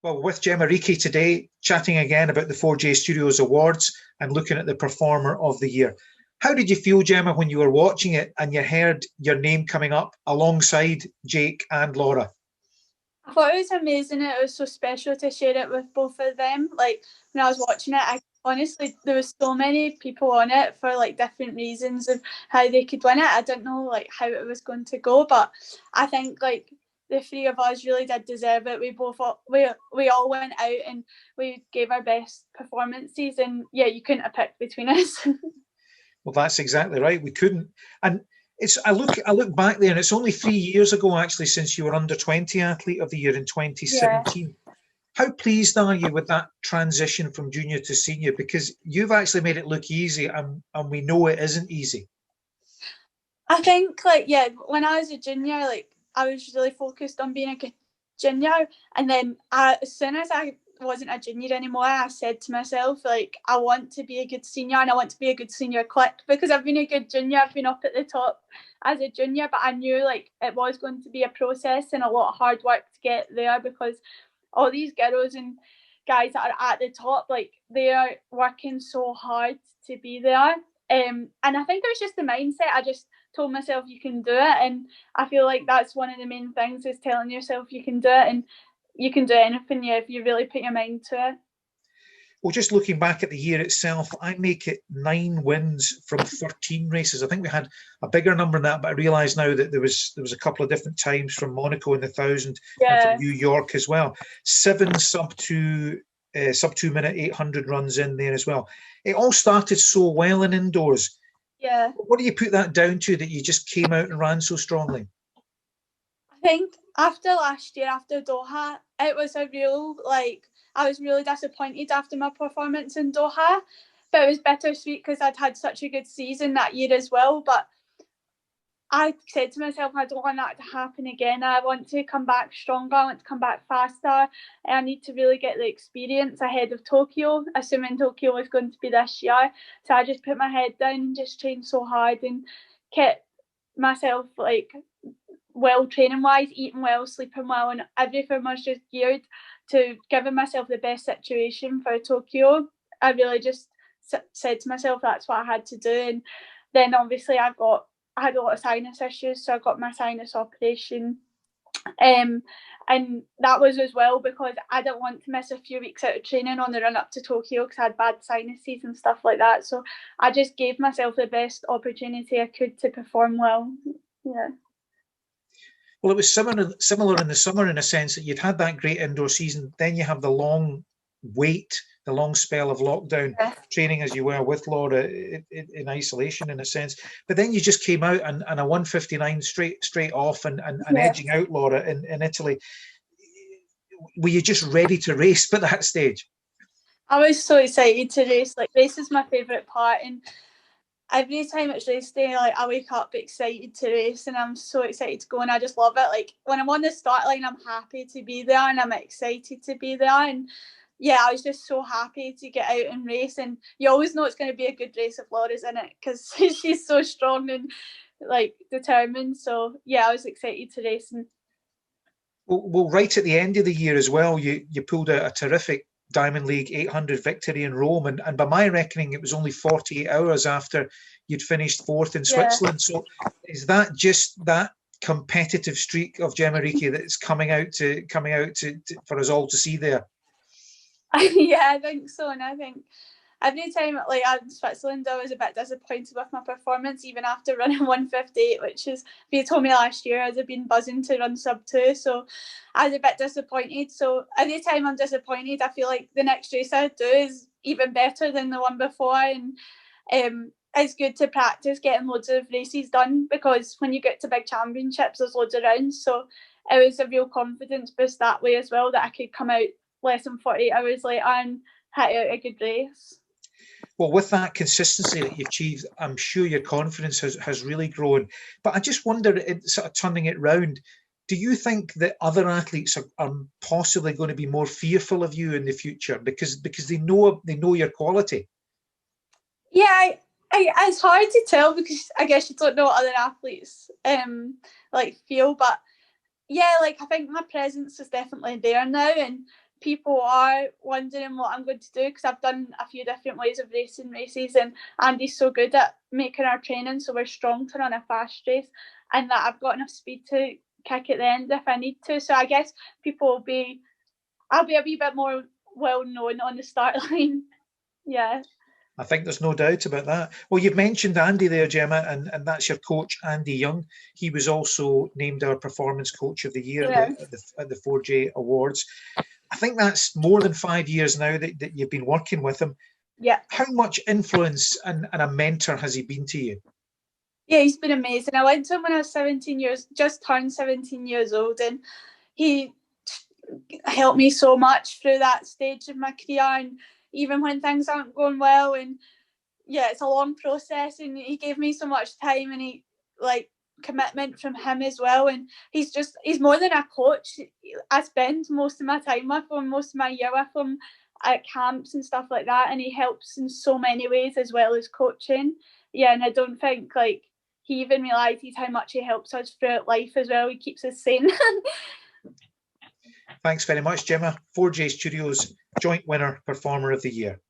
Well, with Jemma Reekie today, chatting again about the 4J Studios Awards and looking at the Performer of the Year. How did you feel, Jemma, when you were watching it and you heard your name coming up alongside Jake and Laura? I thought it was amazing. It was so special to share it with both of them. Like, when I was watching it, honestly, there was so many people on it for like different reasons of how they could win it. I didn't know like how it was going to go, but I think like the three of us really did deserve it. We all went out and we gave our best performances, and yeah, you couldn't have picked between us. Well, that's exactly right. We couldn't. And I look back there, and it's only 3 years ago actually since you were under 20 athlete of the year in 2017. Yeah. How pleased are you with that transition from junior to senior? Because you've actually made it look easy, and we know it isn't easy. I think, like, yeah, when I was a junior, like, I was really focused on being a good junior. And then as soon as I wasn't a junior anymore, I said to myself, like, I want to be a good senior, and I want to be a good senior click, because I've been a good junior. I've been up at the top as a junior, but I knew, like, it was going to be a process and a lot of hard work to get there, because all these girls and guys that are at the top, like, they are working so hard to be there. And I think it was just the mindset. I just told myself you can do it, and I feel like that's one of the main things, is telling yourself you can do it, and you can do anything if you really put your mind to it. Well, just looking back at the year itself, I make it 9 wins from 13 races. I think we had a bigger number than that, but I realise now that there was a couple of different times from Monaco in the 1,000 and from New York as well. 7 sub 2 minute 800 runs in there as well. It all started so well in indoors. Yeah. What do you put that down to, that you just came out and ran so strongly? I think after last year, after Doha, it was a real, like, I was really disappointed after my performance in Doha, but it was bittersweet because I'd had such a good season that year as well. But I said to myself, I don't want that to happen again. I want to come back stronger. I want to come back faster. And I need to really get the experience ahead of Tokyo, assuming Tokyo was going to be this year. So I just put my head down and just trained so hard and kept myself, like, well training wise, eating well, sleeping well, and everything was just geared to giving myself the best situation for Tokyo. I really just said to myself that's what I had to do. And then obviously I had a lot of sinus issues, so I got my sinus operation, and that was as well because I didn't want to miss a few weeks out of training on the run up to Tokyo because I had bad sinuses and stuff like that. So I just gave myself the best opportunity I could to perform well. Yeah. Well, it was similar in the summer, in a sense that you'd had that great indoor season. Then you have the long wait, the long spell of lockdown, training as you were with Laura in isolation, in a sense. But then you just came out and a 159 straight off and edging out Laura in Italy. Were you just ready to race by that stage? I was so excited to race. Like, race is my favourite part, and every time it's race day, like, I wake up excited to race, and I'm so excited to go, and I just love it. Like, when I'm on the start line, I'm happy to be there, and I'm excited to be there. And yeah, I was just so happy to get out and race. And you always know it's going to be a good race if Laura's in it, because she's so strong and, like, determined. So yeah, I was excited to race. And well, right at the end of the year as well, you pulled out a terrific Diamond League 800 victory in Rome, and by my reckoning, it was only 48 hours after you'd finished fourth in Switzerland. So is that just that competitive streak of Jemma Reekie that's coming out to for us all to see there? Yeah, I think so. And I think every time, like, I'm in Switzerland, I was a bit disappointed with my performance, even after running 158, which is, if you told me last year, I'd have been buzzing to run sub 2. So I was a bit disappointed. So every time I'm disappointed, I feel like the next race I do is even better than the one before. And it's good to practice getting loads of races done, because when you get to big championships, there's loads of rounds. So it was a real confidence boost that way as well, that I could come out less than 48 hours later and hit out a good race. Well, with that consistency that you've achieved, I'm sure your confidence has really grown. But I just wonder, sort of turning it round, do you think that other athletes are possibly going to be more fearful of you in the future because they know your quality? Yeah, it's hard to tell, because I guess you don't know what other athletes like feel. But yeah, like, I think my presence is definitely there now, and people are wondering what I'm going to do, because I've done a few different ways of racing races, and Andy's so good at making our training so we're strong to run a fast race, and that I've got enough speed to kick at the end if I need to. So I guess I'll be a wee bit more well known on the start line. Yeah. I think there's no doubt about that. Well, you've mentioned Andy there, Jemma, and that's your coach, Andy Young. He was also named our Performance Coach of the Year at the 4J Awards. I think that's more than 5 years now that you've been working with him. Yeah. How much influence and a mentor has he been to you? Yeah, he's been amazing. I went to him when I was just turned 17 years old, and he helped me so much through that stage of my career, and even when things aren't going well, and yeah, it's a long process, and he gave me so much time, and he commitment from him as well, and he's more than a coach. I spend most of my time with him, most of my year with him at camps and stuff like that, and he helps in so many ways as well as coaching. Yeah, and I don't think he even realises how much he helps us throughout life as well. He keeps us sane. Thanks very much, Jemma. 4J Studios Joint Winner Performer of the Year.